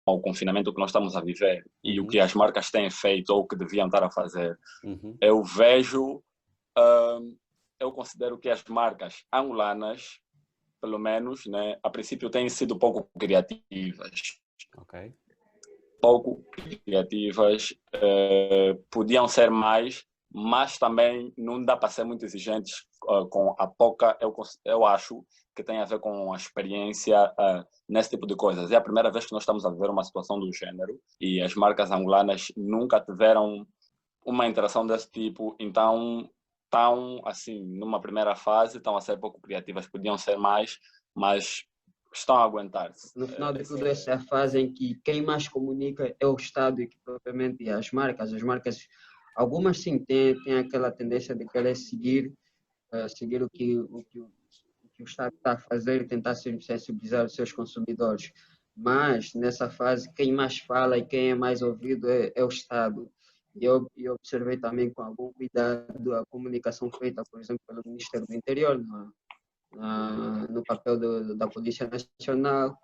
ao confinamento que nós estamos a viver e o que as marcas têm feito ou o que deviam estar a fazer, eu vejo, eu considero que as marcas angolanas, pelo menos, né, a princípio têm sido pouco criativas. Ok. Pouco criativas, podiam ser mais, mas também não dá para ser muito exigentes com a pouca, eu acho que tem a ver com a experiência nesse tipo de coisas. É a primeira vez que nós estamos a viver uma situação do gênero e as marcas angolanas nunca tiveram uma interação desse tipo, então estão, assim, numa primeira fase, estão a ser pouco criativas, podiam ser mais, mas estão a aguentar-se. No final de tudo, essa é a fase em que quem mais comunica é o Estado e que propriamente as marcas. As marcas, algumas sim, têm aquela tendência de querer seguir o que o Estado está a fazer e tentar sensibilizar os seus consumidores. Mas, nessa fase, quem mais fala e quem é mais ouvido é o Estado. E eu observei também com algum cuidado a comunicação feita, por exemplo, pelo Ministério do Interior, no papel da Polícia Nacional.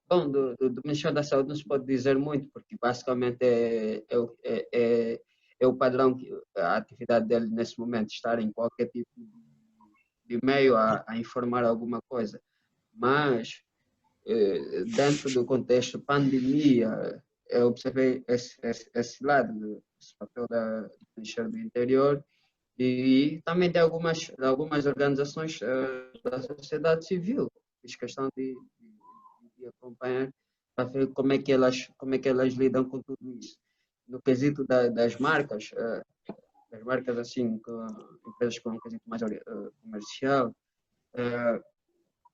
Bom, do Ministério da Saúde não se pode dizer muito, porque basicamente é o padrão, a atividade dele nesse momento, estar em qualquer tipo de meio a informar alguma coisa. Mas, dentro do contexto pandemia, eu observei esse lado, esse papel do Ministério do Interior, e também de algumas organizações da sociedade civil. Fiz questão de acompanhar para ver como é que elas lidam com tudo isso. No quesito das marcas, as marcas assim, empresas com um quesito mais comercial,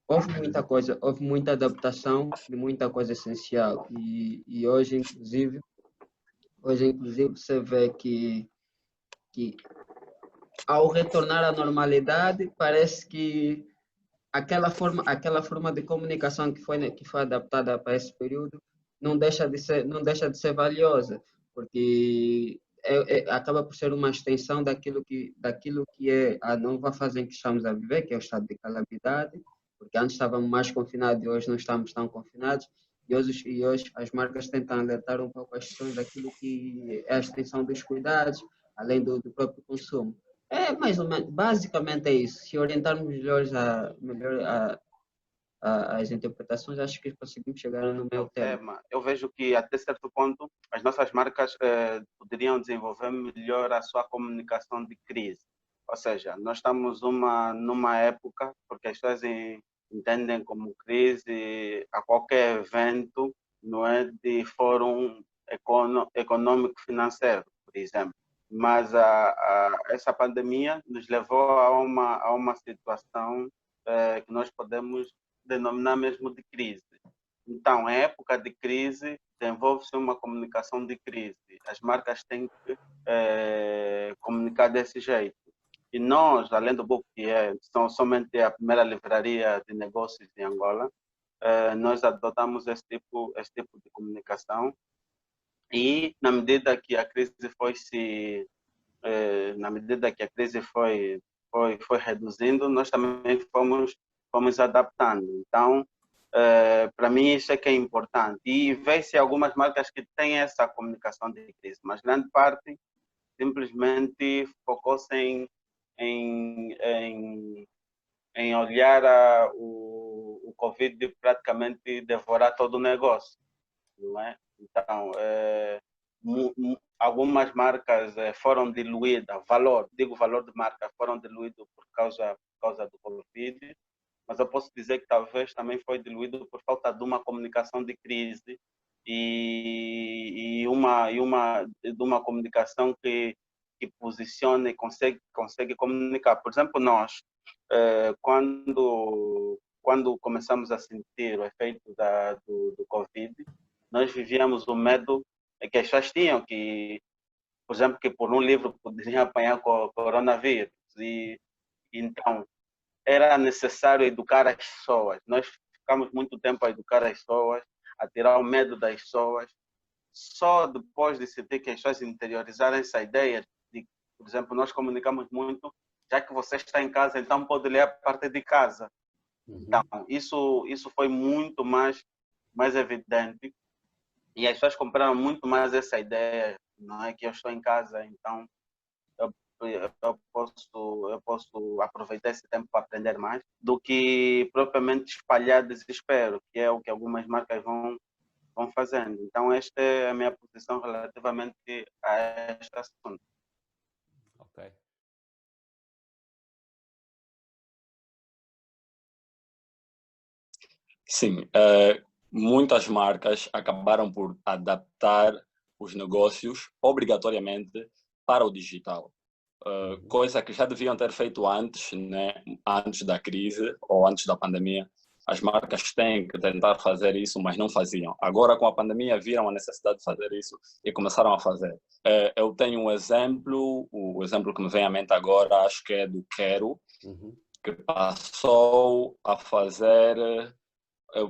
houve muita adaptação de muita coisa essencial e hoje inclusive você vê que ao retornar à normalidade parece que aquela forma de comunicação que foi adaptada para esse período não deixa de ser valiosa, porque acaba por ser uma extensão daquilo que é a nova fase em que estamos a viver, que é o estado de calamidade, porque antes estávamos mais confinados e hoje não estamos tão confinados, e hoje as marcas tentam alertar um pouco as pessoas daquilo que é a extensão dos cuidados, além do próprio consumo. É mais ou menos, basicamente é isso. Se orientarmos as interpretações, acho que conseguimos chegar no meu tema. Eu vejo que até certo ponto as nossas marcas poderiam desenvolver melhor a sua comunicação de crise. Ou seja, nós estamos numa época, porque as pessoas entendem como crise a qualquer evento, não é, de fórum econômico-financeiro, por exemplo. Mas essa pandemia nos levou a uma situação que nós podemos denominar mesmo de crise. Então, em época de crise, desenvolve-se uma comunicação de crise. As marcas têm que comunicar desse jeito. E nós, além do Book, que são somente a primeira livraria de negócios em Angola, nós adotamos esse tipo de comunicação. E na medida que a crise foi reduzindo, nós também fomos adaptando. Então, para mim isso é que é importante. E vê-se algumas marcas que têm essa comunicação de crise, mas grande parte simplesmente focou-se em olhar o Covid praticamente devorar todo o negócio, não é? Então, algumas marcas foram diluídas, valor de marca foram diluídos por causa do Covid, mas eu posso dizer que talvez também foi diluído por falta de uma comunicação de crise e de uma comunicação que posicione e consegue comunicar. Por exemplo, nós, quando começamos a sentir o efeito do Covid, nós vivíamos o medo que as pessoas tinham, que, por exemplo, que por um livro poderiam apanhar coronavírus. E então, era necessário educar as pessoas. Nós ficamos muito tempo a educar as pessoas, a tirar o medo das pessoas. Só depois de sentir que as pessoas interiorizaram essa ideia de, por exemplo, nós comunicamos muito, já que você está em casa, então pode ler a partir de casa. Então, isso foi muito mais mais evidente, e as pessoas compraram muito mais essa ideia, não é, que eu estou em casa, então eu posso aproveitar esse tempo para aprender mais, do que propriamente espalhar desespero, que é o que algumas marcas vão fazendo. Então, esta é a minha posição relativamente a este assunto. Ok. Sim, muitas marcas acabaram por adaptar os negócios obrigatoriamente para o digital. Coisa que já deviam ter feito antes, né? Antes da crise ou antes da pandemia. As marcas têm que tentar fazer isso, mas não faziam. Agora, com a pandemia, viram a necessidade de fazer isso e começaram a fazer. Eu tenho um exemplo, o exemplo que me vem à mente agora, acho que é do Quero, que passou a fazer,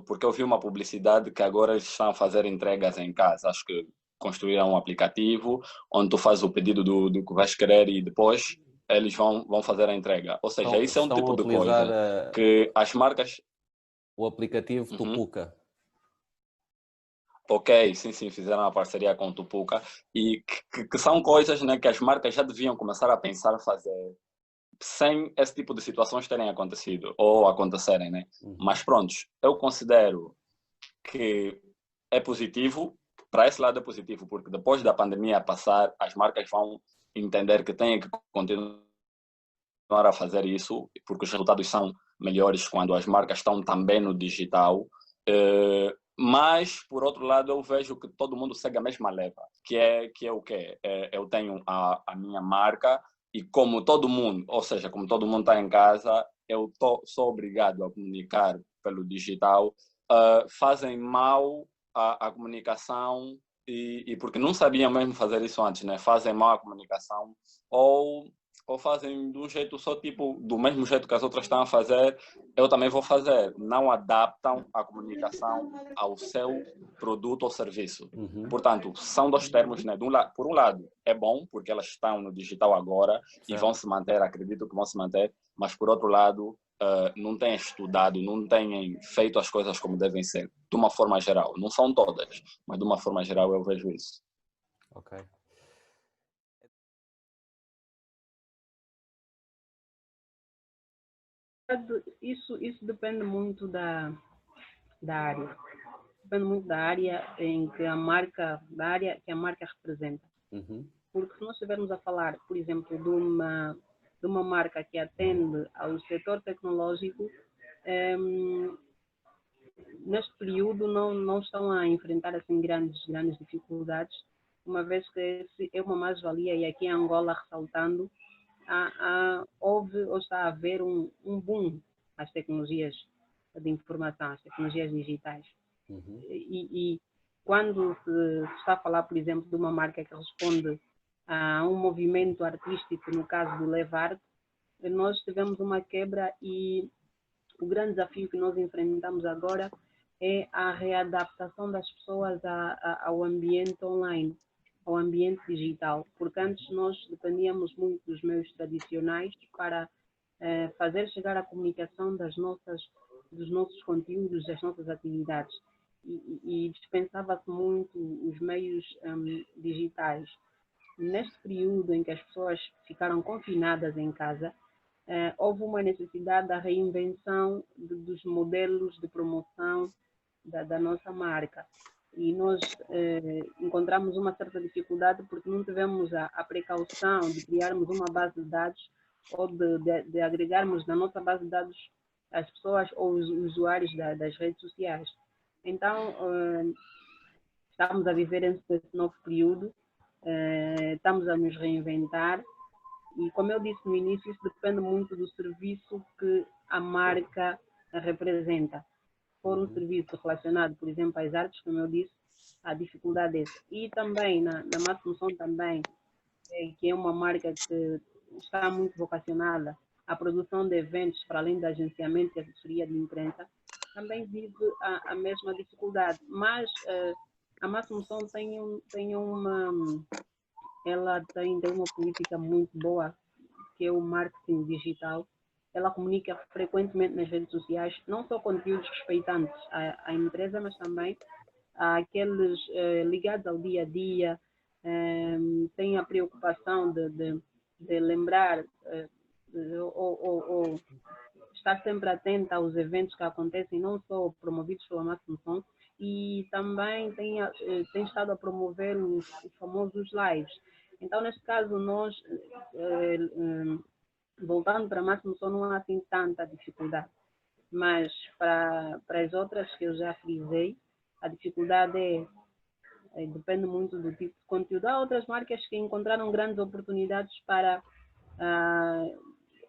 porque eu vi uma publicidade que agora eles estão a fazer entregas em casa. Acho que construíram um aplicativo onde tu fazes o pedido do que vais querer e depois eles vão fazer a entrega. Ou seja, isso é um tipo de coisa que as marcas... O aplicativo Tupuca. Ok, sim, fizeram uma parceria com o Tupuca e que são coisas, né, que as marcas já deviam começar a pensar fazer sem esse tipo de situações terem acontecido ou acontecerem, né? Mas pronto, eu considero que é positivo, para esse lado é positivo, porque depois da pandemia passar, as marcas vão entender que têm que continuar a fazer isso, porque os resultados são melhores quando as marcas estão também no digital. Mas, por outro lado, eu vejo que todo mundo segue a mesma leva, que é o quê? Eu tenho a minha marca e como todo mundo, ou seja, como todo mundo está em casa, eu sou obrigado a comunicar pelo digital. Fazem mal a comunicação e porque não sabiam mesmo fazer isso antes, né? Fazem mal a comunicação ou fazem de um jeito só, tipo, do mesmo jeito que as outras estão a fazer, eu também vou fazer. Não adaptam a comunicação ao seu produto ou serviço. Portanto, são dois termos, né? Por um lado, é bom, porque elas estão no digital agora e vão se manter, acredito que vão se manter, mas por outro lado, não têm estudado, não têm feito as coisas como devem ser, de uma forma geral. Não são todas, mas de uma forma geral eu vejo isso. Ok. Isso depende muito da área. Depende muito da área em que a marca, da área que a marca representa. Porque se nós estivermos a falar, por exemplo, de uma marca que atende ao setor tecnológico, neste período não estão a enfrentar assim grandes dificuldades, uma vez que é uma mais-valia, e aqui em Angola ressaltando, houve ou está a haver um boom às tecnologias de informação, às tecnologias digitais. E quando se está a falar, por exemplo, de uma marca que responde a um movimento artístico, no caso do Leve Art, nós tivemos uma quebra e o grande desafio que nós enfrentamos agora é a readaptação das pessoas ao ambiente online, ao ambiente digital, porque antes nós dependíamos muito dos meios tradicionais para fazer chegar a comunicação dos nossos conteúdos, das nossas atividades, e dispensava-se muito os meios digitais. Neste período em que as pessoas ficaram confinadas em casa, houve uma necessidade da reinvenção dos modelos de promoção da nossa marca. E nós encontramos uma certa dificuldade porque não tivemos a precaução de criarmos uma base de dados ou de agregarmos na nossa base de dados as pessoas ou os usuários das redes sociais. Então, estamos a viver esse novo período, estamos a nos reinventar. E como eu disse no início, isso depende muito do serviço que a marca representa. Se for um serviço relacionado, por exemplo, às artes, como eu disse, a dificuldade é essa. E também, na Massunção também, que é uma marca que está muito vocacionada à produção de eventos, para além do agenciamento e assessoria de imprensa, também vive a mesma dificuldade. Mas a Massunção ela tem uma política muito boa, que é o marketing digital, ela comunica frequentemente nas redes sociais, não só conteúdos respeitantes à empresa, mas também àqueles ligados ao dia a dia, tem a preocupação de lembrar ou estar sempre atenta aos eventos que acontecem, não só promovidos pela Máximo Som, e também tem estado a promover os famosos lives. Então, neste caso, nós, voltando para Máximo Som, não há assim tanta dificuldade. Mas para as outras que eu já frisei, a dificuldade depende muito do tipo de conteúdo. Há outras marcas que encontraram grandes oportunidades para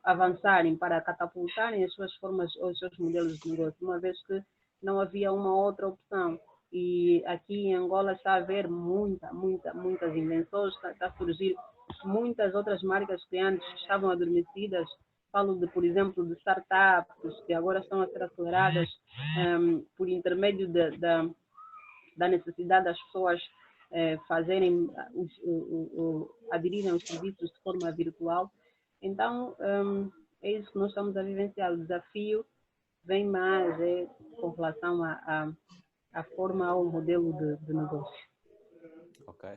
avançarem, para catapultarem as suas formas ou os seus modelos de negócio, uma vez que não havia uma outra opção. E aqui em Angola está a haver muitas invenções, está a surgir muitas outras marcas que antes estavam adormecidas. Falo, por exemplo, de startups que agora estão a ser aceleradas por intermédio da necessidade das pessoas fazerem, aderirem aos serviços de forma virtual. Então, é isso que nós estamos a vivenciar. O desafio vem mais com relação à forma, ao modelo de negócio. Ok.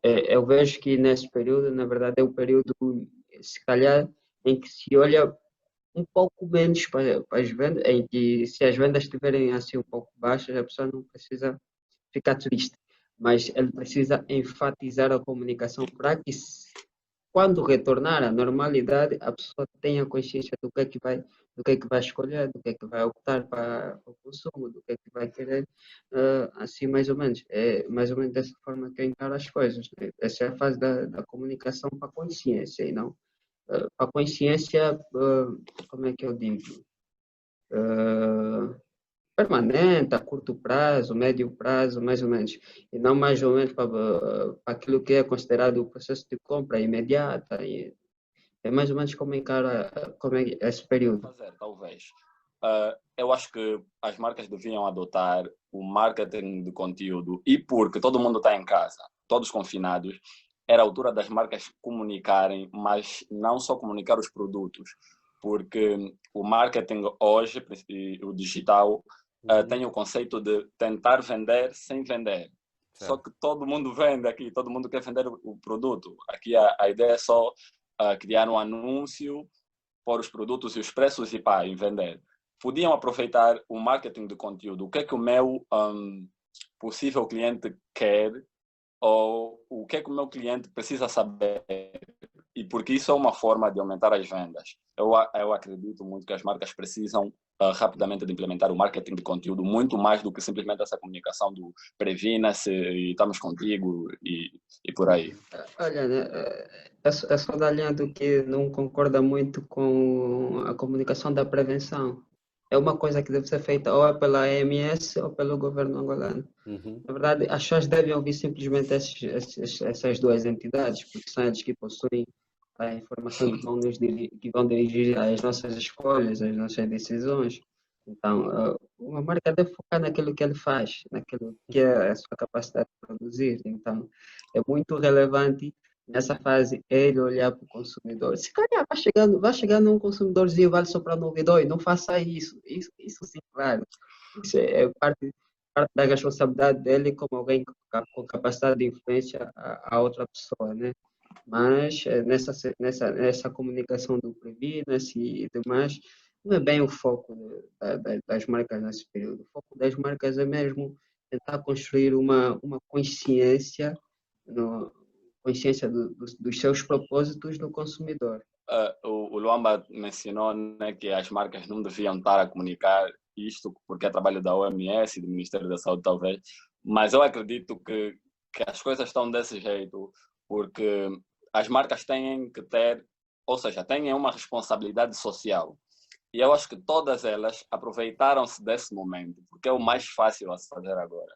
Eu vejo que nesse período, na verdade, é o período, se calhar, em que se olha um pouco menos para as vendas, em que se as vendas estiverem assim um pouco baixas, a pessoa não precisa ficar triste, mas ele precisa enfatizar a comunicação para que, quando retornar à normalidade, a pessoa tenha consciência do que é que vai escolher, do que é que vai optar para o consumo, do que é que vai querer, assim mais ou menos. É mais ou menos dessa forma que eu encaro as coisas, né? Essa é a fase da comunicação para a consciência e não para a consciência, como é que eu digo? Permanente, a curto prazo, médio prazo, mais ou menos, e não mais ou menos para aquilo que é considerado o processo de compra imediata. E é mais ou menos como encara como é esse período. Talvez. Eu acho que as marcas deviam adotar o marketing de conteúdo, e porque todo mundo está em casa, todos confinados, era a altura das marcas comunicarem, mas não só comunicar os produtos, porque o marketing hoje, o digital, tem o conceito de tentar vender sem vender. Certo. Só que todo mundo vende aqui, todo mundo quer vender o produto. Aqui a ideia é só criar um anúncio, pôr os produtos e os preços e em vender. Podiam aproveitar o marketing de conteúdo. O que é que o meu possível cliente quer, ou o que é que o meu cliente precisa saber, e porque isso é uma forma de aumentar as vendas. Eu acredito muito que as marcas precisam rapidamente de implementar o marketing de conteúdo, muito mais do que simplesmente essa comunicação do previna-se e estamos contigo e por aí. Olha, né, é só da linha do que não concorda muito com a comunicação da prevenção. É uma coisa que deve ser feita ou pela AMS ou pelo governo angolano. Na verdade, as pessoas devem ouvir simplesmente essas duas entidades, porque são eles que possuem a informação que vão dirigir as nossas escolhas, as nossas decisões. Então, uma marca deve focar naquilo que ele faz, naquilo que é a sua capacidade de produzir. Então, é muito relevante nessa fase ele olhar para o consumidor. Se calhar vai chegando um consumidorzinho, vai soprar no ouvido, não faça isso sim, claro. Isso é parte da responsabilidade dele como alguém com capacidade de influência a outra pessoa, né? Mas nessa comunicação do previna-se e demais, não é bem o foco das marcas nesse período. O foco das marcas é mesmo tentar construir uma consciência, consciência dos seus propósitos no consumidor. O Luamba mencionou, né, que as marcas não deviam estar a comunicar isto porque é trabalho da OMS e do Ministério da Saúde, talvez, mas eu acredito que as coisas estão desse jeito porque as marcas têm que ter, ou seja, têm uma responsabilidade social. E eu acho que todas elas aproveitaram-se desse momento, porque é o mais fácil a se fazer agora,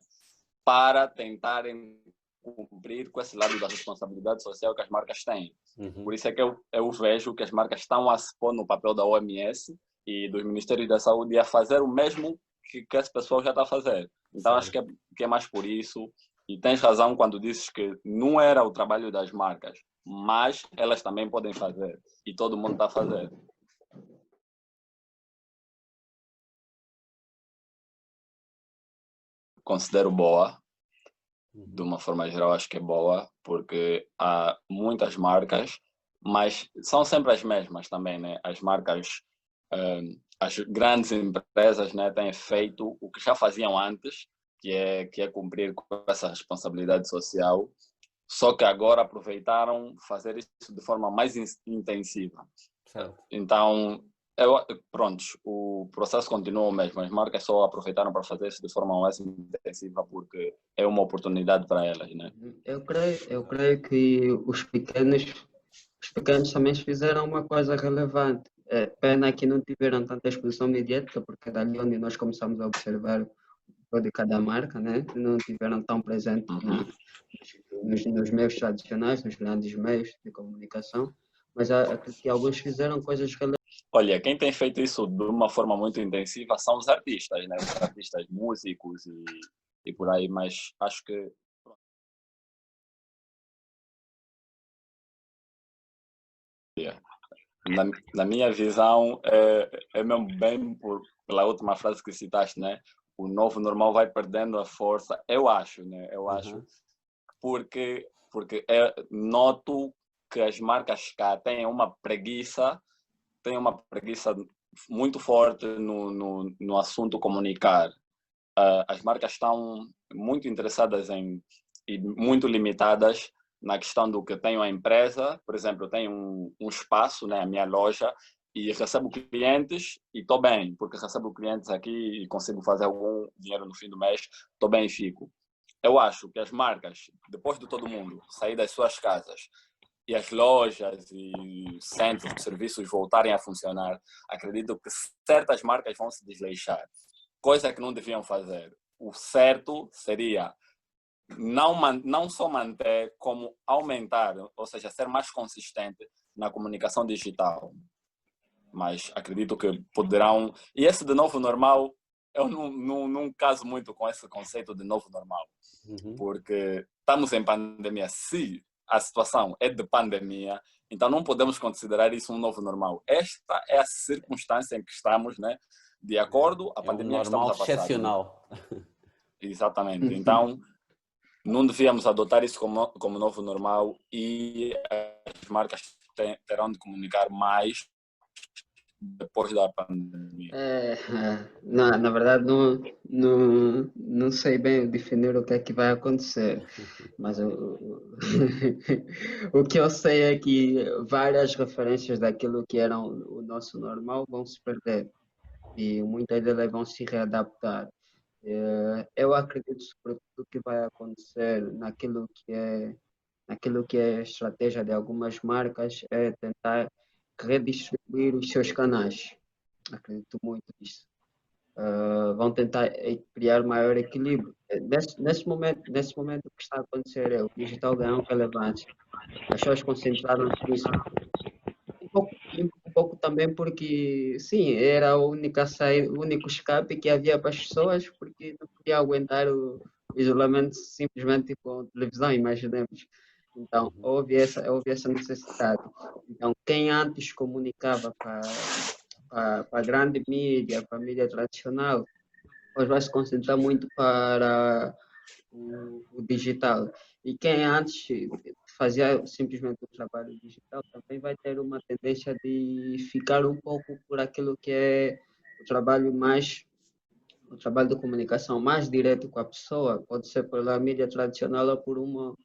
para tentarem cumprir com esse lado da responsabilidade social que as marcas têm. Por isso é que eu vejo que as marcas estão a se pôr no papel da OMS e dos Ministérios da Saúde e a fazer o mesmo que esse pessoal já está a fazer. Então, acho que é mais por isso. E tens razão quando dizes que não era o trabalho das marcas, mas elas também podem fazer. E todo mundo está a fazer. Considero boa. De uma forma geral, acho que é boa, porque há muitas marcas, mas são sempre as mesmas também, né? As marcas, as grandes empresas, né, têm feito o que já faziam antes, que é cumprir com essa responsabilidade social, só que agora aproveitaram fazer isso de forma mais intensiva. Certo. Então, prontos, o processo continua o mesmo. As marcas só aproveitaram para fazer isso de forma mais intensiva porque é uma oportunidade para elas, né? Eu creio que os pequenos também fizeram uma coisa relevante. É, pena que não tiveram tanta exposição mediática, porque é dali onde nós começamos a observar o papel de cada marca, né? Não tiveram tão presente nos meios tradicionais, nos grandes meios de comunicação, mas acredito que alguns fizeram coisas relevantes. Olha, quem tem feito isso de uma forma muito intensiva são os artistas, né? Os artistas músicos e por aí, mas acho que na minha visão é mesmo bem pela última frase que citaste, né? O novo normal vai perdendo a força, eu acho, né? Eu acho, porque noto que as marcas cá têm uma preguiça muito forte no assunto comunicar. As marcas estão muito interessadas e muito limitadas na questão do que tenho a empresa. Por exemplo, eu tenho um espaço, né, a minha loja, e recebo clientes e estou bem, porque recebo clientes aqui e consigo fazer algum dinheiro no fim do mês, estou bem e fico. Eu acho que as marcas, depois de todo mundo sair das suas casas e as lojas e centros de serviços voltarem a funcionar, acredito que certas marcas vão se desleixar, coisa que não deviam fazer. O certo seria não só manter, como aumentar, ou seja, ser mais consistente na comunicação digital. Mas acredito que poderão... E esse de novo normal, eu não caso muito com esse conceito de novo normal. Porque estamos em pandemia. Se a situação é de pandemia, então não podemos considerar isso um novo normal. Esta é a circunstância em que estamos, né? De acordo à pandemia que estamos a passar. Excepcional. Né? Exatamente. Então, não devíamos adotar isso como novo normal e as marcas terão de comunicar mais depois da pandemia. Na verdade, não sei bem definir o que é que vai acontecer, mas o que eu sei é que várias referências daquilo que era o nosso normal vão se perder e muitas delas vão se readaptar. Eu acredito, sobretudo, que vai acontecer naquilo que é a estratégia de algumas marcas, é tentar redistribuir os seus canais. Acredito muito nisso. Vão tentar criar maior equilíbrio. Nesse momento, o que está a acontecer é o digital ganhou relevância. As pessoas concentraram-se nisso. Um pouco também porque, sim, era a única saída, o único escape que havia para as pessoas, porque não podia aguentar o isolamento simplesmente com televisão, imaginemos. Então, houve essa necessidade. Então, quem antes comunicava para a grande mídia, para a mídia tradicional, hoje vai se concentrar muito para o digital. E quem antes fazia simplesmente o trabalho digital também vai ter uma tendência de ficar um pouco por aquilo que é o trabalho de comunicação mais direto com a pessoa, pode ser pela mídia tradicional ou por um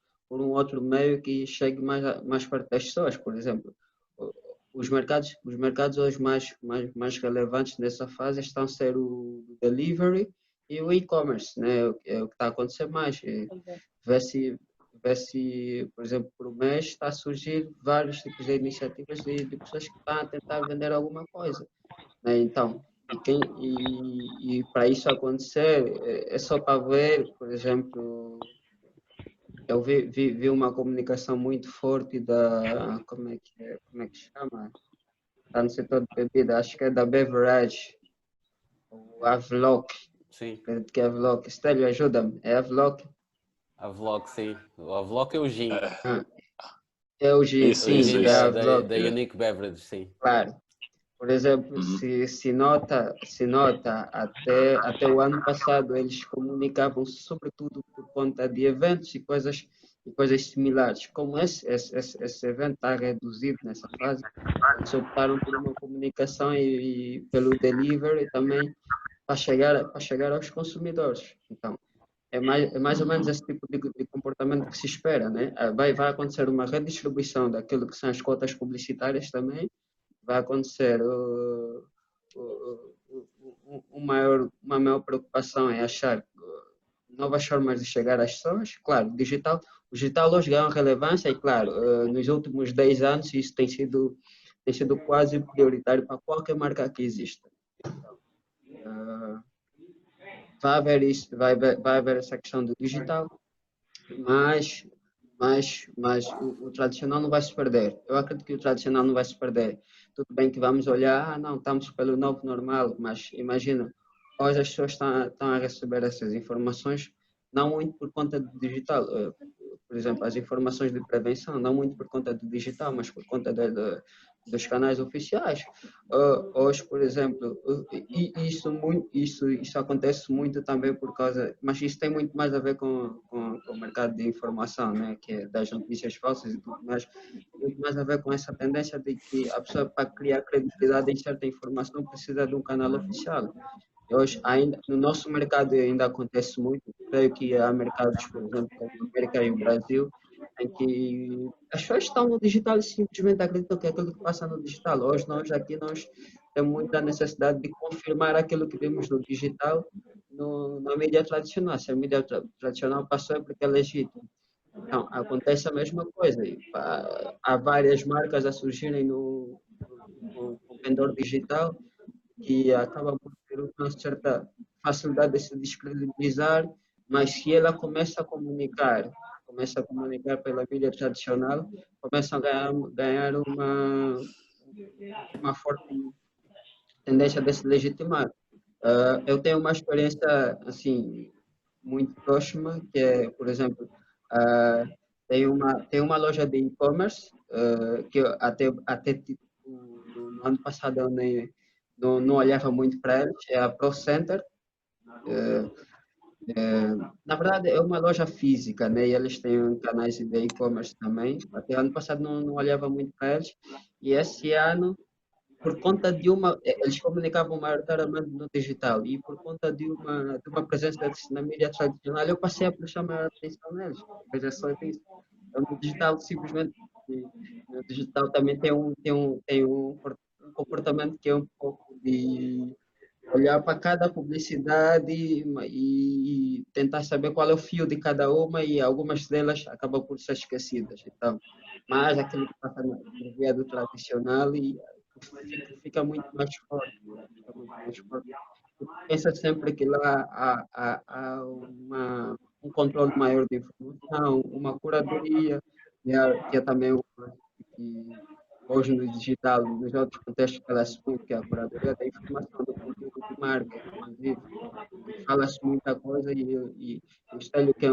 outro meio que chegue mais perto das pessoas, por exemplo. Os mercados hoje mais relevantes nessa fase estão a ser o delivery e o e-commerce, né? É o que está a acontecer mais. Vê-se, por exemplo, por mês está a surgir vários tipos de iniciativas de pessoas que estão a tentar vender alguma coisa, né? Então, e para isso acontecer, é só para ver, por exemplo, eu vi uma comunicação muito forte como é que chama? Está no setor de bebida, acho que é da Beverage, o Avloc. Sim. Acredito que é Avloc. Estélio, ajuda-me. É Avloc? A Vlog, sim. A Vlog é o gin. É o gin, Isso, sim, isso, é isso. a Da Vlog. Unique Beverage, sim. Claro. Por exemplo, se nota até o ano passado eles comunicavam sobretudo por conta de eventos e coisas similares. Como esse evento está reduzido nessa fase, eles optaram por uma comunicação e pelo delivery também para chegar aos consumidores. Então, é mais ou menos esse tipo de comportamento que se espera, né? Vai acontecer uma redistribuição daquilo que são as cotas publicitárias também, vai acontecer uma maior preocupação em achar novas formas de chegar às pessoas. Claro, o digital hoje ganha relevância e, claro, nos últimos 10 anos isso tem sido quase prioritário para qualquer marca que exista. Vai haver isso, vai haver essa questão do digital, mas o tradicional não vai se perder. Eu acredito que o tradicional não vai se perder. Tudo bem que vamos olhar, não, estamos pelo novo normal, mas imagina, hoje as pessoas estão a receber essas informações não muito por conta do digital. Por exemplo, as informações de prevenção, não muito por conta do digital, mas por conta dos canais oficiais. Hoje, por exemplo, isso acontece muito também por causa, mas isso tem muito mais a ver com o mercado de informação, né? Que é das notícias falsas e tudo mais. Tem muito mais a ver com essa tendência de que a pessoa, para criar credibilidade em certa informação, precisa de um canal oficial. Hoje, ainda, no nosso mercado ainda acontece muito, creio que há mercados, por exemplo, como a América e o Brasil, em que as pessoas estão no digital e simplesmente acreditam que é aquilo que passa no digital. Hoje, nós temos muita necessidade de confirmar aquilo que vemos no digital na mídia tradicional. Se a mídia tradicional passou é porque é legítimo. Então, acontece a mesma coisa. Há várias marcas a surgirem no vendedor digital que acaba por ter uma certa facilidade de se descredibilizar, mas se ela começa a comunicar pela mídia tradicional, começa a ganhar uma forte tendência de se legitimar. Eu tenho uma experiência assim muito próxima, que é, por exemplo, tem uma loja de e-commerce que eu até tipo, no ano passado eu não olhava muito para eles, é a Pro Center. Na verdade, é uma loja física, né? E eles têm canais de e-commerce também. Até ano passado não olhava muito para eles. E esse ano, por conta eles comunicavam maioritariamente no digital. E por conta de uma presença deles na mídia tradicional, eu passei a prestar maior atenção neles. Veja só isso. No digital, simplesmente, no digital também tem um comportamento que é um pouco de olhar para cada publicidade e tentar saber qual é o fio de cada uma e algumas delas acabam por ser esquecidas. Então, mas aquilo que passa na via do tradicional e fica muito mais forte. Fica muito mais forte. Pensa sempre que lá há um controle maior de informação, uma curadoria, que é também o que hoje no digital, nos outros contextos, fala-se muito que é a curadoria da informação do conteúdo de marca, inclusive. Fala-se muita coisa e o Estélio, que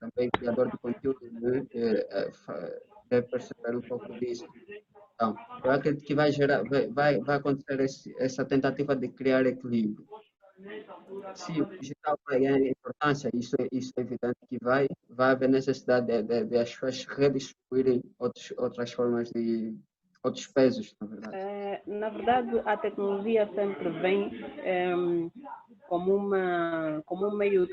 também é criador de conteúdo, né, deve perceber um pouco disso. Então, eu acredito que vai acontecer essa tentativa de criar equilíbrio. Se o digital vai ganhar importância, isso é evidente que vai haver necessidade de as pessoas redistribuírem outras formas de outros pesos, na verdade. Na verdade, a tecnologia sempre vem como um meio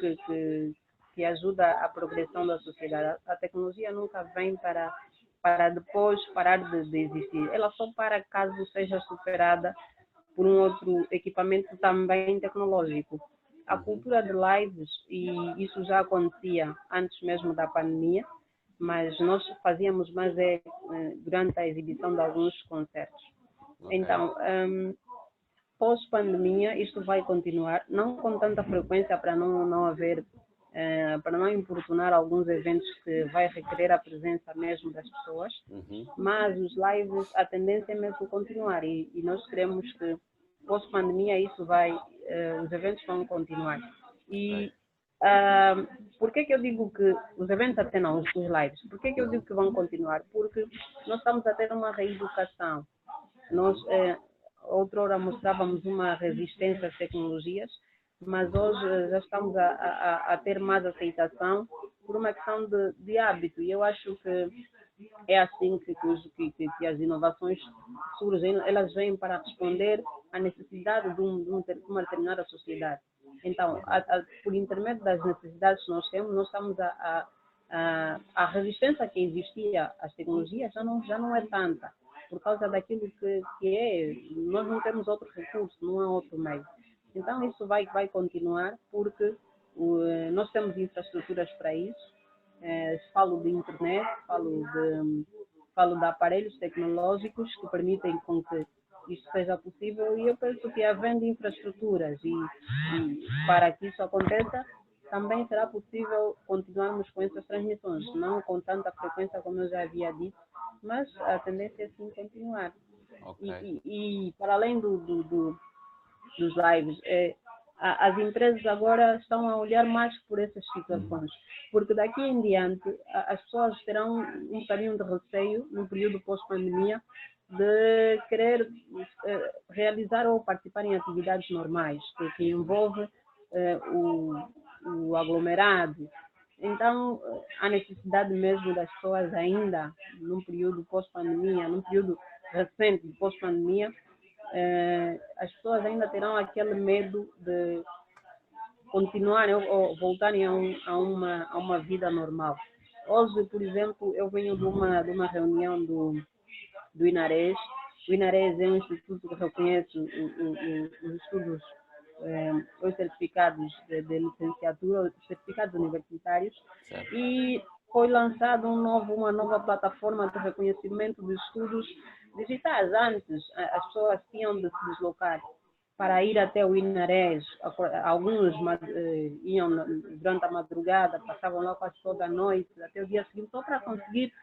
que ajuda a progressão da sociedade. A tecnologia nunca vem para depois parar de existir. Ela só para caso seja superada por um outro equipamento também tecnológico. A cultura de lives, e isso já acontecia antes mesmo da pandemia, mas nós fazíamos mais durante a exibição de alguns concertos. Okay. Então, pós-pandemia, isto vai continuar, não com tanta frequência para não haver, para não importunar alguns eventos que vai requerer a presença mesmo das pessoas, mas os lives, a tendência é mesmo continuar e nós queremos que pós-pandemia isso os eventos vão continuar. E Por que eu digo que os eventos até não, os lives, por que eu digo que vão continuar? Porque nós estamos a ter uma reeducação. Nós, outrora, mostrávamos uma resistência às tecnologias, mas hoje já estamos a ter mais aceitação por uma questão de hábito. E eu acho que é assim que as inovações surgem, elas vêm para responder à necessidade de uma determinada sociedade. Então, por intermédio das necessidades que nós temos, nós estamos a resistência que existia às tecnologias já não é tanta, por causa daquilo que é, nós não temos outro recurso, não há outro meio. Então, isso vai continuar, porque nós temos infraestruturas para isso. Falo de internet, falo de aparelhos tecnológicos que permitem com que isto seja possível, e eu penso que havendo infraestruturas e para que isso aconteça, também será possível continuarmos com essas transmissões, não com tanta frequência como eu já havia dito, mas a tendência é sim continuar. Ok. E para além dos lives, as empresas agora estão a olhar mais por essas situações, porque daqui em diante as pessoas terão um bocadinho de receio no período pós-pandemia de querer realizar ou participar em atividades normais, que envolve o aglomerado. Então, há necessidade mesmo das pessoas ainda, num período pós-pandemia, num período recente de pós-pandemia, as pessoas ainda terão aquele medo de continuarem ou voltarem a uma vida normal. Hoje, por exemplo, eu venho de uma reunião do INARES. O INARES é um instituto que reconhece os estudos, os certificados de licenciatura, os certificados universitários, Certo. e foi lançada uma nova plataforma de reconhecimento de estudos digitais. Antes, as pessoas tinham de se deslocar para ir até o INARES. Alguns iam durante a madrugada, passavam lá quase toda a noite, até o dia seguinte, só para conseguir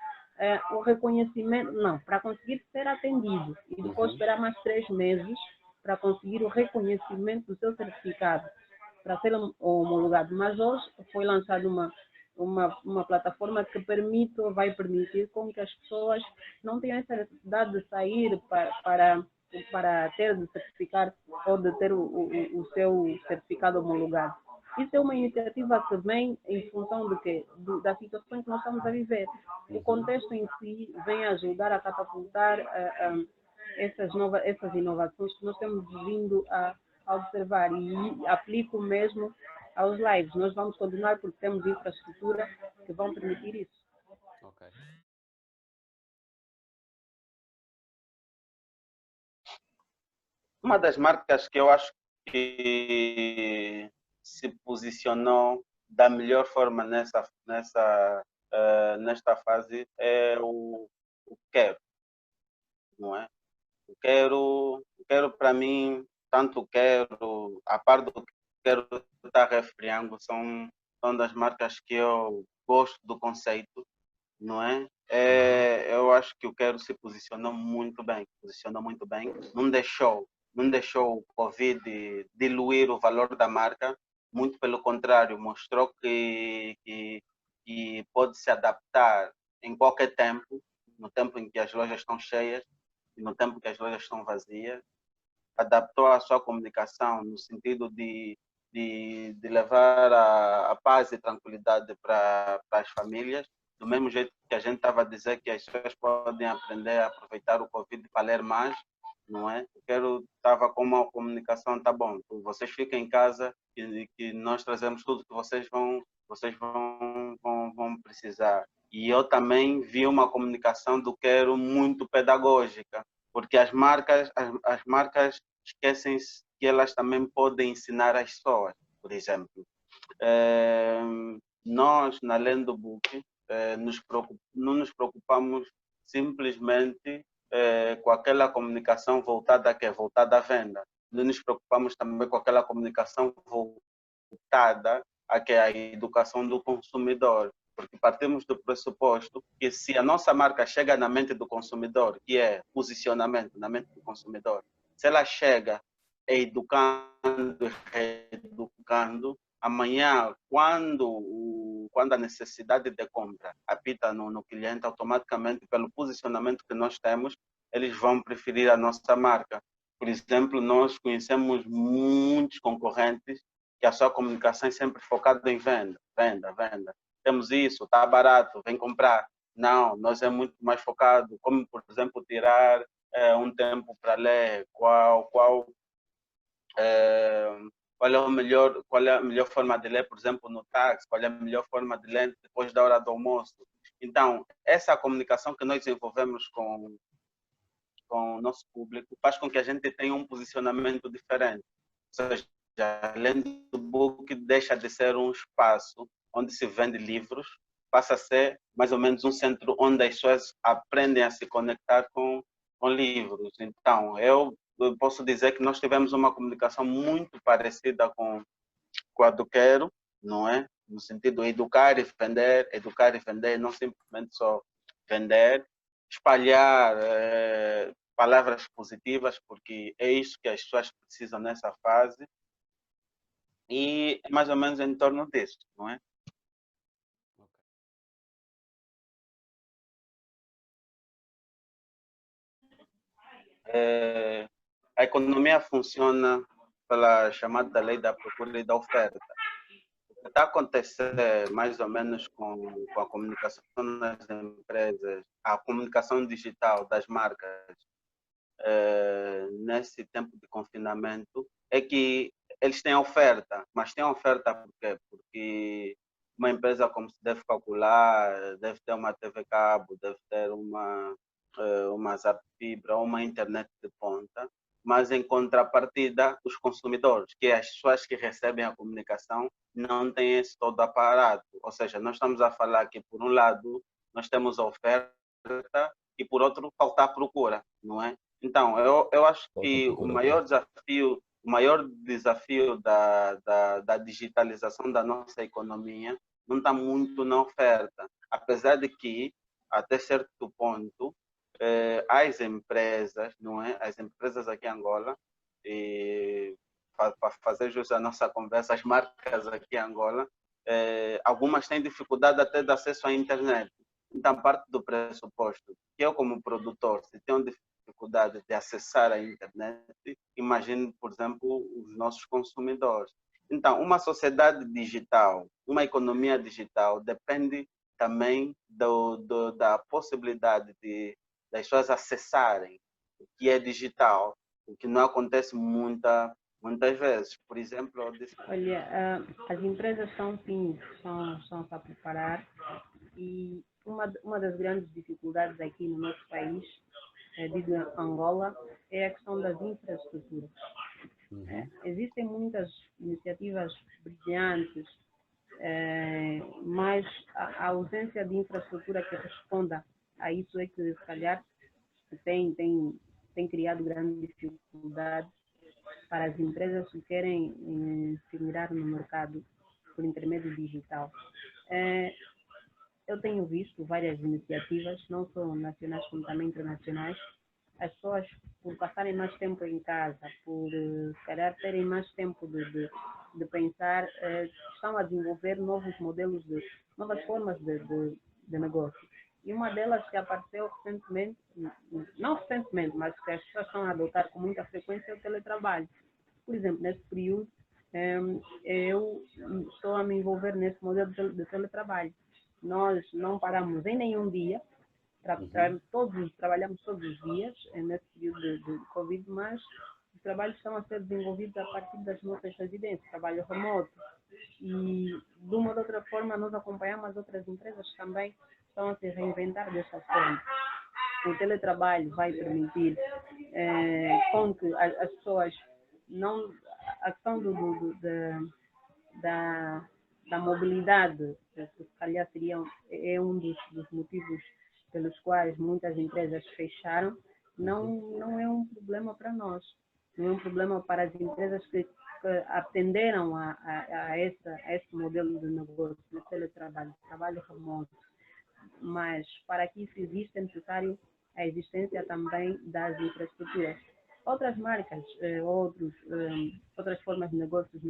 o reconhecimento, não, para conseguir ser atendido, e depois esperar mais 3 meses para conseguir o reconhecimento do seu certificado, para ser homologado. Mas hoje foi lançada uma plataforma que vai permitir com que as pessoas não tenham essa necessidade de sair para ter de certificar ou de ter o seu certificado homologado. Isso é uma iniciativa que vem em função de quê? Da situação que nós estamos a viver. O contexto em si vem ajudar a catapultar essas inovações que nós temos vindo a observar, e aplico mesmo aos lives. Nós vamos continuar porque temos infraestrutura que vão permitir isso. Ok. Uma das marcas que eu acho que se posicionou da melhor forma nesta fase é o Quero, não é? O Quero para mim, tanto o Quero, a par do Quero da Refriango, são das marcas que eu gosto do conceito, não é? Eu acho que o Quero se posicionou muito bem, não deixou o Covid diluir o valor da marca, muito pelo contrário, mostrou que pode se adaptar em qualquer tempo, no tempo em que as lojas estão cheias e no tempo que as lojas estão vazias. Adaptou a sua comunicação no sentido de levar a paz e tranquilidade para as famílias, do mesmo jeito que a gente estava a dizer que as pessoas podem aprender a aproveitar o Covid para ler mais, não é? Eu estava com uma comunicação, tá bom, vocês ficam em casa e que nós trazemos tudo que vocês vão precisar. E eu também vi uma comunicação do Quero muito pedagógica, porque as marcas esquecem-se que elas também podem ensinar as pessoas. Por exemplo, nós na Lendo Book não nos preocupamos simplesmente com aquela comunicação voltada à venda. Não nos preocupamos também com aquela comunicação voltada à educação do consumidor, porque partimos do pressuposto que se a nossa marca chega na mente do consumidor, que é posicionamento na mente do consumidor, se ela chega educando e reeducando, amanhã, quando a necessidade de compra apita no cliente, automaticamente, pelo posicionamento que nós temos, eles vão preferir a nossa marca. Por exemplo, nós conhecemos muitos concorrentes que a sua comunicação é sempre focada em venda, venda, venda. Temos isso, está barato, vem comprar. Não, nós é muito mais focado, como, por exemplo, tirar um tempo para ler, qual é a melhor forma de ler, por exemplo, no táxi, qual é a melhor forma de ler depois da hora do almoço. Então, essa comunicação que nós desenvolvemos com o nosso público faz com que a gente tenha um posicionamento diferente. Ou seja, além do book, deixa de ser um espaço onde se vende livros, passa a ser mais ou menos um centro onde as pessoas aprendem a se conectar com livros. Então, eu posso dizer que nós tivemos uma comunicação muito parecida com a do Quero, não é? No sentido de educar e vender, não simplesmente só vender, espalhar palavras positivas, porque é isso que as pessoas precisam nessa fase, e é mais ou menos em torno disso, não é? A economia funciona pela chamada lei da procura e da oferta. O que está a acontecer mais ou menos com a comunicação das empresas, a comunicação digital das marcas nesse tempo de confinamento, é que eles têm oferta, mas têm oferta por quê? Porque uma empresa, como se deve calcular, deve ter uma TV cabo, deve ter uma Zap Fibra, uma internet de ponta, mas em contrapartida, os consumidores, que as pessoas que recebem a comunicação, não têm esse todo aparato. Ou seja, nós estamos a falar que, por um lado, nós temos a oferta e, por outro, falta a procura, não é? Então, eu acho que o maior desafio da digitalização da nossa economia não está muito na oferta, apesar de que, até certo ponto, as empresas, não é? As empresas aqui em Angola, para fazer jus à nossa conversa, as marcas aqui em Angola, algumas têm dificuldade até de acesso à internet. Então, parte do pressuposto que eu, como produtor, se tenho dificuldade de acessar a internet, imagine, por exemplo, os nossos consumidores. Então, uma sociedade digital, uma economia digital, depende também da possibilidade das pessoas acessarem o que é digital, o que não acontece muitas vezes. Por exemplo, eu disse... Olha, as empresas estão sim, estão a preparar, e uma das grandes dificuldades aqui no nosso país, digo Angola, é a questão das infraestruturas. Existem muitas iniciativas brilhantes, mas a ausência de infraestrutura que responda a isso é que, se calhar, tem criado grande dificuldade para as empresas que querem se mirar no mercado por intermédio digital. Eu tenho visto várias iniciativas, não só nacionais como também internacionais. As pessoas, por passarem mais tempo em casa, por se calhar terem mais tempo de pensar, estão a desenvolver novos modelos, novas formas de negócio. E uma delas que apareceu recentemente, não recentemente, mas que as pessoas estão a adotar com muita frequência, é o teletrabalho. Por exemplo, nesse período, eu estou a me envolver nesse modelo de teletrabalho. Nós não paramos em nenhum dia, trabalhamos todos os dias nesse período de Covid, mas os trabalhos estão a ser desenvolvidos a partir das nossas residências, trabalho remoto. E, de uma ou de outra forma, nós acompanhamos as outras empresas que também estão a se reinventar dessa forma. O teletrabalho vai permitir com que as pessoas não... A questão da mobilidade, que se calhar é um dos motivos pelos quais muitas empresas fecharam, não é um problema para nós. Não é um problema para as empresas que atenderam a esse modelo de negócio, de teletrabalho, trabalho remoto. Mas para que isso exista é necessário a existência também das infraestruturas. Outras marcas, outras formas de negócios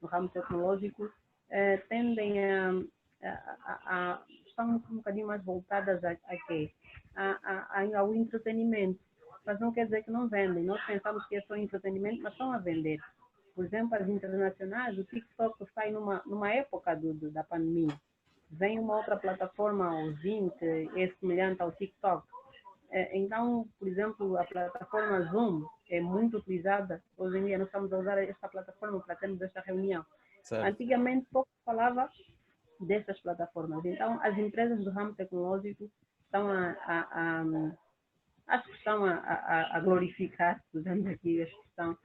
no ramo tecnológico tendem estão um bocadinho mais voltadas ao entretenimento. Mas não quer dizer que não vendem. Nós pensamos que é só entretenimento, mas estão a vender. Por exemplo, as internacionais, o TikTok sai numa época da pandemia. Vem uma outra plataforma, o Zoom, que é semelhante ao TikTok. Então, por exemplo, a plataforma Zoom é muito utilizada. Hoje em dia nós estamos a usar esta plataforma para termos esta reunião. Certo. Antigamente, pouco falava dessas plataformas. Então, as empresas do ramo tecnológico estão acho que estão a glorificar, usando aqui a expressão,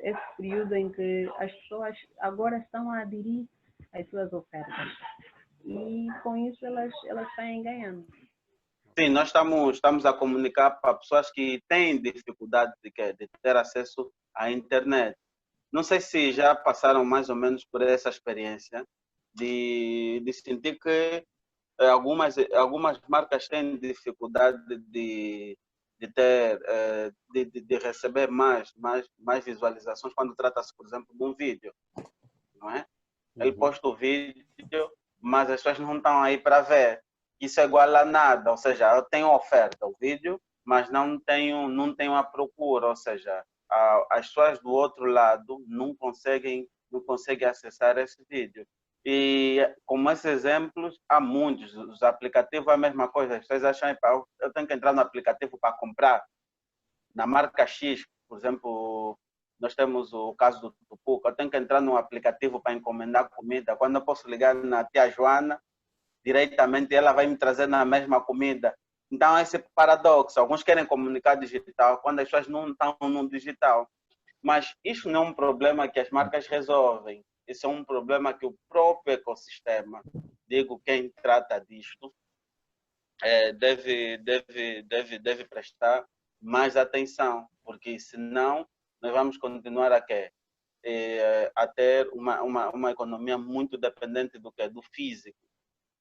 esse período em que as pessoas agora estão a aderir às suas ofertas. E com isso elas saem ganhando. Sim, nós estamos a comunicar para pessoas que têm dificuldade de ter acesso à internet. Não sei se já passaram mais ou menos por essa experiência de sentir que algumas marcas têm dificuldade de receber mais visualizações quando trata-se, por exemplo, de um vídeo, não é? Ele posta o vídeo, mas as pessoas não estão aí para ver. Isso é igual a nada, ou seja, eu tenho oferta, o vídeo, mas não tenho a procura, ou seja, as pessoas do outro lado não conseguem acessar esse vídeo. E como esses exemplos, há muitos. Os aplicativos é a mesma coisa. As pessoas acham que eu tenho que entrar no aplicativo para comprar. Na marca X, por exemplo, nós temos o caso do Tupuca. Eu tenho que entrar no aplicativo para encomendar comida. Quando eu posso ligar na tia Joana, diretamente ela vai me trazer na mesma comida. Então, esse paradoxo. Alguns querem comunicar digital, quando as pessoas não estão no digital. Mas isso não é um problema que as marcas resolvem. Isso é um problema que o próprio ecossistema, digo, quem trata disto, deve prestar mais atenção, porque senão nós vamos continuar a ter uma economia muito dependente do físico,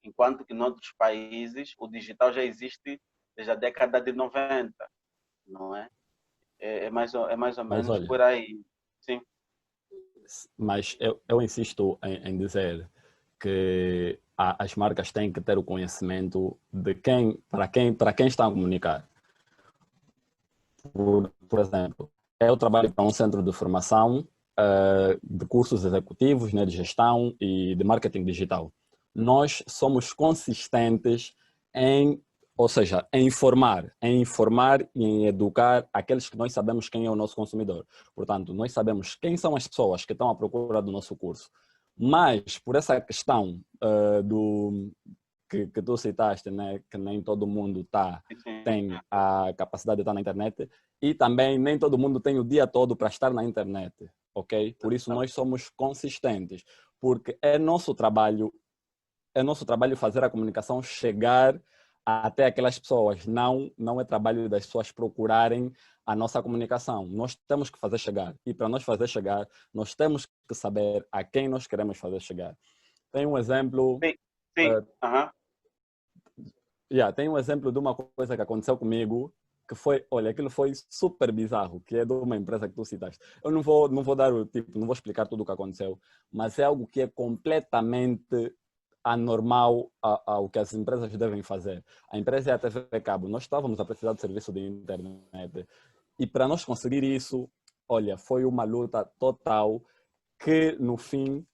enquanto que em outros países o digital já existe desde a década de 90, não é? É mais ou menos olha, por aí. Sim. Mas eu insisto em dizer que as marcas têm que ter o conhecimento de para quem está a comunicar. Por exemplo, eu trabalho para um centro de formação de cursos executivos, né, de gestão e de marketing digital. Nós somos consistentes ou seja, em informar e em educar aqueles que nós sabemos quem é o nosso consumidor. Portanto, nós sabemos quem são as pessoas que estão à procura do nosso curso. Mas, por essa questão que tu citaste, né, que nem todo mundo tem a capacidade de estar na internet, e também nem todo mundo tem o dia todo para estar na internet, ok? Por isso nós somos consistentes, porque é nosso trabalho fazer a comunicação chegar até aquelas pessoas. Não é trabalho das pessoas procurarem a nossa comunicação. Nós temos que fazer chegar. E para nós fazer chegar, nós temos que saber a quem nós queremos fazer chegar. Tem um exemplo... Sim. Tem um exemplo de uma coisa que aconteceu comigo, que foi, olha, aquilo foi super bizarro, que é de uma empresa que tu citaste. Eu não vou dar não vou explicar tudo o que aconteceu, mas é algo que é completamente anormal ao que as empresas devem fazer. A empresa é a TV Cabo. Nós estávamos a precisar de serviço de internet. E para nós conseguir isso, olha, foi uma luta total que no fim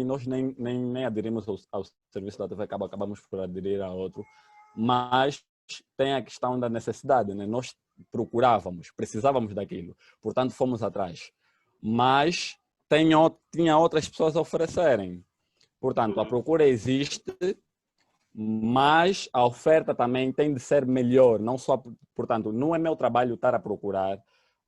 nós nem aderimos ao serviço da TV Cabo, acabamos por aderir a outro. Mas tem a questão da necessidade, né? Nós precisávamos daquilo. Portanto, fomos atrás. Mas tinha outras pessoas a oferecerem. Portanto, a procura existe, mas a oferta também tem de ser melhor. Não só, portanto, não é meu trabalho estar a procurar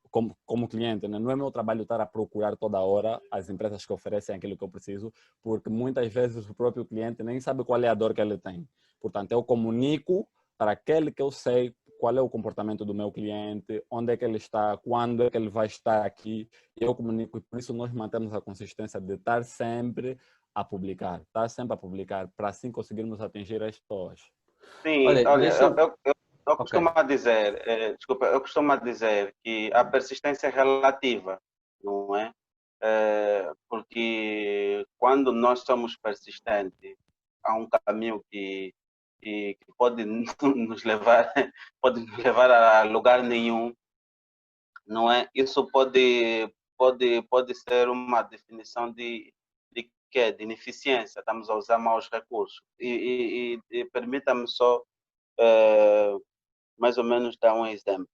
como cliente, né? Não é meu trabalho estar a procurar toda hora as empresas que oferecem aquilo que eu preciso, porque muitas vezes o próprio cliente nem sabe qual é a dor que ele tem. Portanto, eu comunico para aquele que eu sei qual é o comportamento do meu cliente, onde é que ele está, quando é que ele vai estar aqui. Eu comunico, e por isso nós mantemos a consistência de estar sempre a publicar, para assim conseguirmos atingir as pessoas. Sim, olha, eu costumo dizer, eu costumo dizer que a persistência é relativa, não é? porque quando nós somos persistentes, há um caminho que pode pode nos levar a lugar nenhum, não é? Isso pode ser uma definição de quê? De ineficiência. Estamos a usar maus recursos. E permita-me só mais ou menos dar um exemplo.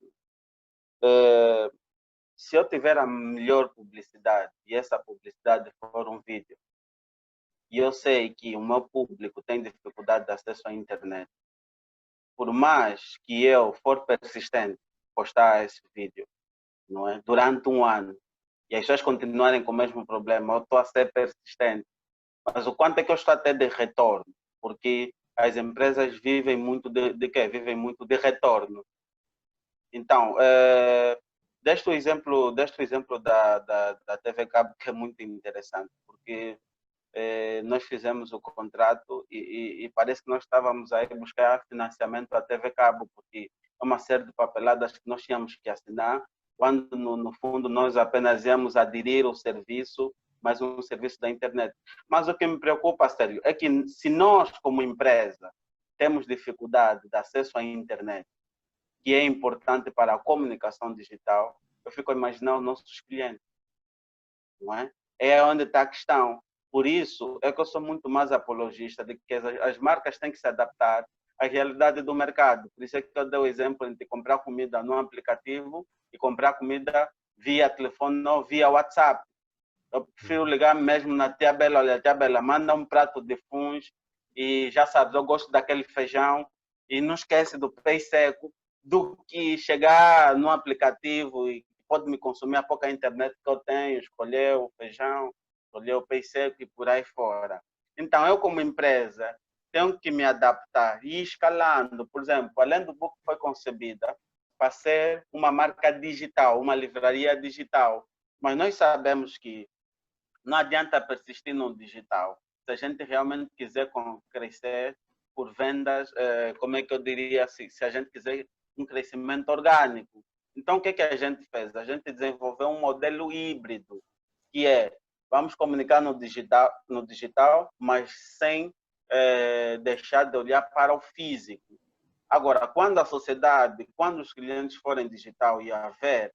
Se eu tiver a melhor publicidade e essa publicidade for um vídeo, e eu sei que o meu público tem dificuldade de acesso à internet, por mais que eu for persistente postar esse vídeo, não é? Durante um ano, e as pessoas continuarem com o mesmo problema, eu estou a ser persistente. Mas o quanto é que eu estou a ter de retorno? Porque as empresas vivem muito de quê? Vivem muito de retorno. Então, deste o exemplo da TV Cabo, que é muito interessante, porque nós fizemos o contrato e parece que nós estávamos aí buscar financiamento à TV Cabo, porque é uma série de papeladas que nós tínhamos que assinar, quando no fundo nós apenas íamos aderir ao serviço, mais um serviço da internet. Mas o que me preocupa, sério, é que se nós, como empresa, temos dificuldade de acesso à internet, que é importante para a comunicação digital, eu fico a imaginar os nossos clientes, não é? É onde está a questão. Por isso, é que eu sou muito mais apologista de que as marcas têm que se adaptar à realidade do mercado. Por isso é que eu dei o exemplo de comprar comida no aplicativo e comprar comida via telefone ou via WhatsApp. Eu prefiro ligar mesmo na Tia Bela, olha, Tia Bela, manda um prato de funs e já sabes, eu gosto daquele feijão e não esquece do peixe seco, do que chegar no aplicativo e pode me consumir a pouca internet que eu tenho, escolher o feijão, escolher o peixe seco e por aí fora. Então, eu como empresa tenho que me adaptar e ir escalando. Por exemplo, além do book foi concebida para ser uma marca digital, uma livraria digital, mas nós sabemos que não adianta persistir no digital. Se a gente realmente quiser crescer por vendas, como é que eu diria assim, se a gente quiser um crescimento orgânico. Então, o que a gente fez? A gente desenvolveu um modelo híbrido, que é, vamos comunicar no digital, mas sem deixar de olhar para o físico. Agora, quando a sociedade, quando os clientes forem digital e haver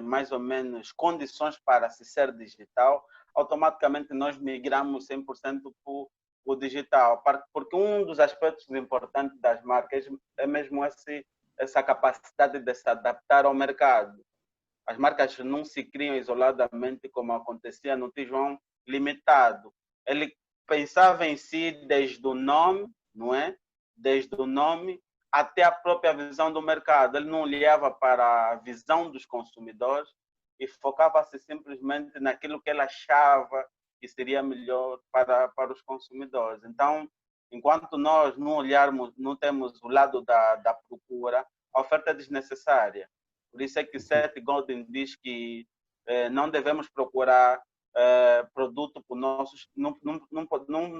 mais ou menos condições para se ser digital, automaticamente nós migramos 100% para o digital, porque um dos aspectos importantes das marcas é mesmo essa capacidade de se adaptar ao mercado. As marcas não se criam isoladamente como acontecia no Tijuão Limitado. Ele pensava em si desde o nome, não é? Desde o nome até a própria visão do mercado. Ele não olhava para a visão dos consumidores e focava-se simplesmente naquilo que ele achava que seria melhor para os consumidores. Então, enquanto nós não olharmos, não temos o lado da procura, a oferta é desnecessária. Por isso é que Seth Godin diz que não devemos procurar produto para nossos, não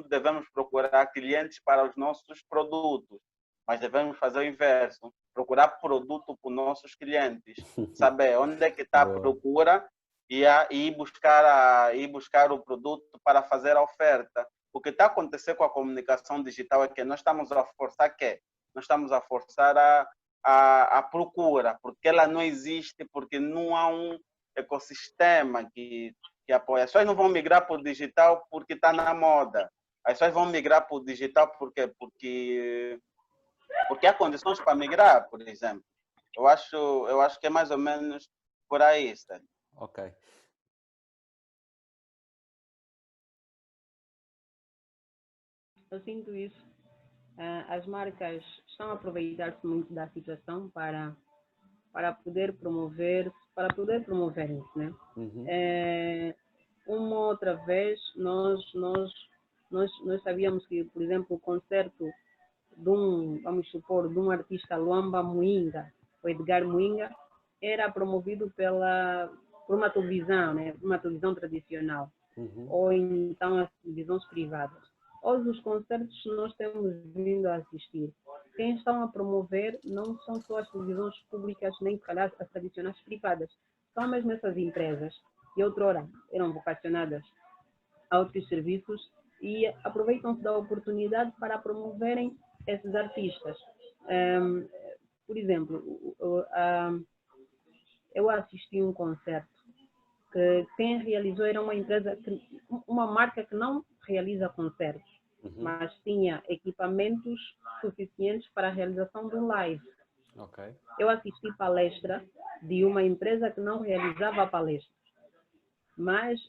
devemos procurar clientes para os nossos produtos, mas devemos fazer o inverso, procurar produto para os nossos clientes, saber onde é que está a procura e ir buscar o produto para fazer a oferta. O que está a acontecer com a comunicação digital é que nós estamos a forçar Nós estamos a forçar a procura, porque ela não existe, porque não há um ecossistema que apoia. As pessoas não vão migrar para o digital porque está na moda. As pessoas vão migrar para o digital porque há condições para migrar, por exemplo. Eu acho que é mais ou menos por aí, está. Ok. Eu sinto isso. As marcas estão a aproveitar-se muito da situação para poder promover isso, né? Uhum. Uma outra vez nós sabíamos que, por exemplo, o concerto vamos supor, de um artista Luamba Muinga, o Edgar Muinga, era promovido por uma televisão, né? Uma televisão tradicional, ou então as televisões privadas. Hoje os concertos nós temos vindo a assistir. Quem estão a promover não são só as televisões públicas, nem calhar as tradicionais privadas. São mesmo essas empresas e outrora eram vocacionadas a outros serviços e aproveitam-se da oportunidade para promoverem esses artistas. Por exemplo, eu assisti um concerto que quem realizou era uma empresa, uma marca que não realiza concertos, mas tinha equipamentos suficientes para a realização de um live. Ok. Eu assisti palestra de uma empresa que não realizava palestra, mas,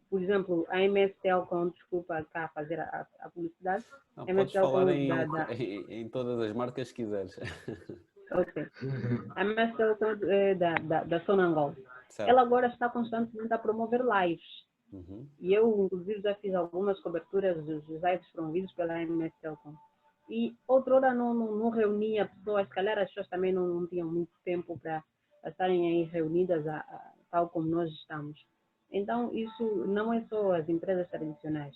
por exemplo, a MS Telecom, desculpa cá fazer a publicidade. Não, MS podes falar Telecom em todas as marcas que quiseres. Ok. A MS Telecom da Sonangol. Certo. Ela agora está constantemente a promover lives. E eu, inclusive, já fiz algumas coberturas dos lives promovidos pela MS Telecom. E outrora não reunia pessoas, se calhar as pessoas também não tinham muito tempo para estarem aí reunidas tal como nós estamos. Então, isso não é só as empresas tradicionais.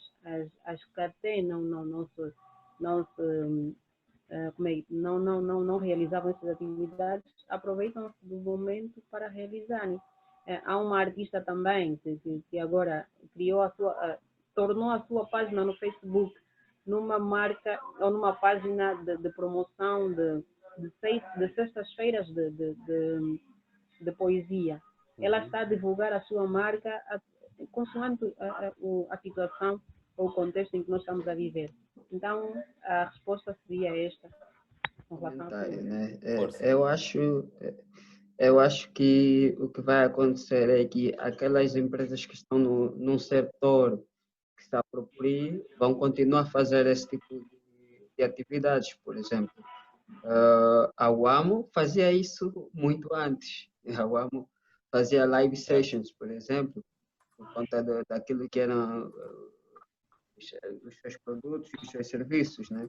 As que até não realizavam essas atividades, aproveitam-se do momento para realizarem. Há uma artista também que agora tornou a sua página no Facebook numa marca ou numa página de promoção de sextas-feiras de poesia. Ela está a divulgar a sua marca consoante a situação ou o contexto em que nós estamos a viver. Então, a resposta seria esta. Né? Eu acho que o que vai acontecer é que aquelas empresas que estão num setor que está a procurar vão continuar a fazer esse tipo de atividades. Por exemplo, a UAMO fazia isso muito antes. A UAMO fazia live sessions, por exemplo, por conta daquilo que eram os seus produtos e os seus serviços, né?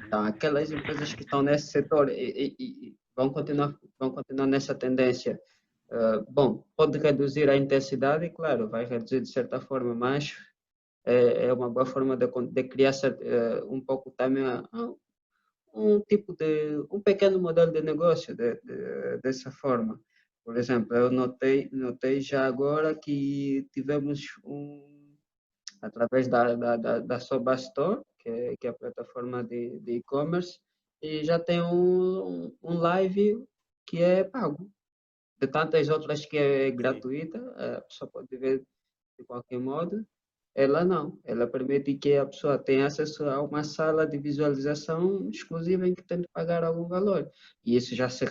Então, aquelas empresas que estão nesse setor e vão continuar nessa tendência. Bom, pode reduzir a intensidade, claro, vai reduzir de certa forma, mas é uma boa forma de criar um pouco também um pequeno modelo de negócio dessa forma. Por exemplo, eu notei já agora que tivemos através da Sobastore, que é a plataforma de e-commerce, e já tem um live que é pago. De tantas outras que é gratuita, a pessoa pode ver de qualquer modo, ela não. Ela permite que a pessoa tenha acesso a uma sala de visualização exclusiva em que tem de pagar algum valor. E isso já se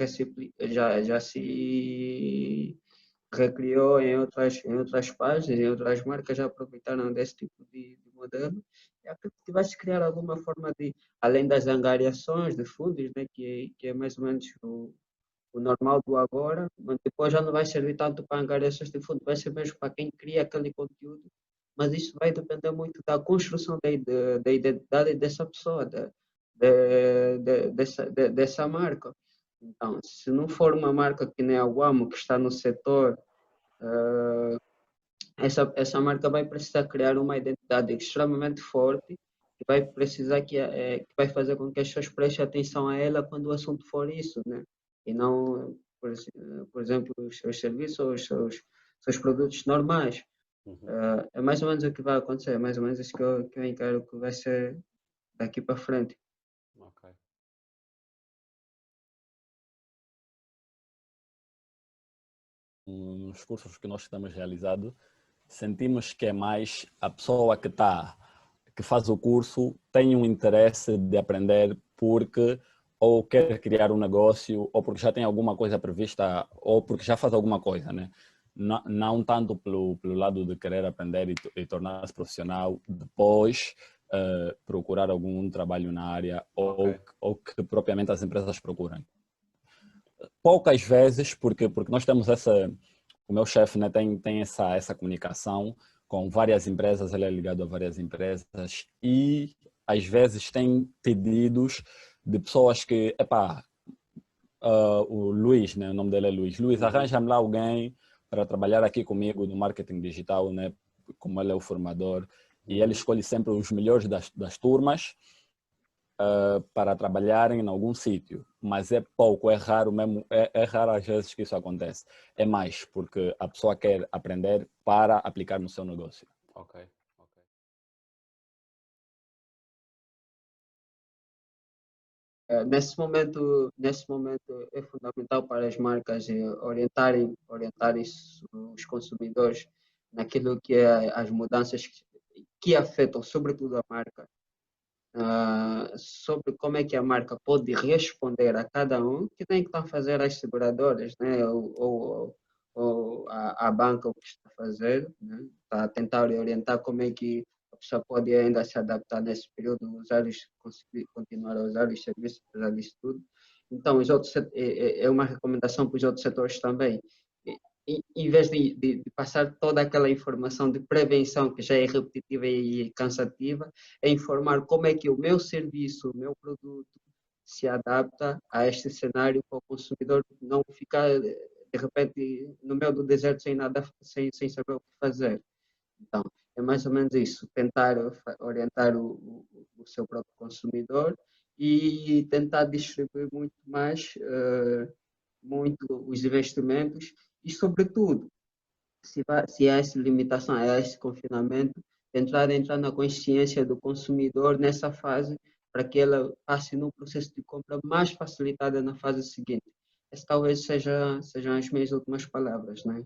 recriou em outras páginas, em outras marcas já aproveitaram desse tipo de modelo. E acredito que vai se criar alguma forma de, além das angariações de fundos, né, que é mais ou menos o normal do agora, mas depois já não vai servir tanto para angariações de fundos, vai ser mesmo para quem cria aquele conteúdo, mas isso vai depender muito da construção da identidade dessa pessoa, dessa marca. Então, se não for uma marca que nem a Wamo, que está no setor, essa marca vai precisar criar uma identidade extremamente forte, que vai precisar que vai fazer com que as pessoas prestem atenção a ela quando o assunto for isso, né? E não, por exemplo, os seus serviços ou os seus produtos normais. É mais ou menos o que vai acontecer, é mais ou menos isso que eu encaro que vai ser daqui para frente. Ok. Nos cursos que nós temos realizado, sentimos que é mais a pessoa que faz o curso tem um interesse de aprender porque ou quer criar um negócio, ou porque já tem alguma coisa prevista, ou porque já faz alguma coisa, né? Não tanto pelo lado de querer aprender e tornar-se profissional, depois procurar algum trabalho na área, Okay. ou que propriamente as empresas procuram. Poucas vezes, porque nós temos o meu chefe, né, tem essa comunicação com várias empresas, ele é ligado a várias empresas e às vezes tem pedidos de pessoas que, o Luís, né, o nome dele é Luís. Luís, arranja-me lá alguém para trabalhar aqui comigo no marketing digital, né, como ele é o formador, e ele escolhe sempre os melhores das turmas para trabalharem em algum sítio, mas é pouco, é raro mesmo, é raro às vezes que isso acontece. É mais porque a pessoa quer aprender para aplicar no seu negócio. Ok, ok. Nesse momento é fundamental para as marcas orientarem os consumidores naquilo que é as mudanças que afetam sobretudo a marca, sobre como é que a marca pode responder a cada um, que tem que estar a fazer as seguradoras, né? Ou a banca o que está a fazer, né? Está a tentar orientar como é que a pessoa pode ainda se adaptar nesse período, conseguir continuar a usar os serviços, apesar disso tudo. Então, é uma recomendação para os outros setores também. Em vez de passar toda aquela informação de prevenção, que já é repetitiva e cansativa, é informar como é que o meu serviço, o meu produto se adapta a este cenário para o consumidor não ficar, de repente, no meio do deserto sem saber o que fazer. Então, é mais ou menos isso, tentar orientar o seu próprio consumidor e tentar distribuir muito os investimentos e, sobretudo, se há essa limitação, há esse confinamento, entrar na consciência do consumidor nessa fase para que ela passe no processo de compra mais facilitada na fase seguinte. Essas talvez sejam as minhas últimas palavras, né?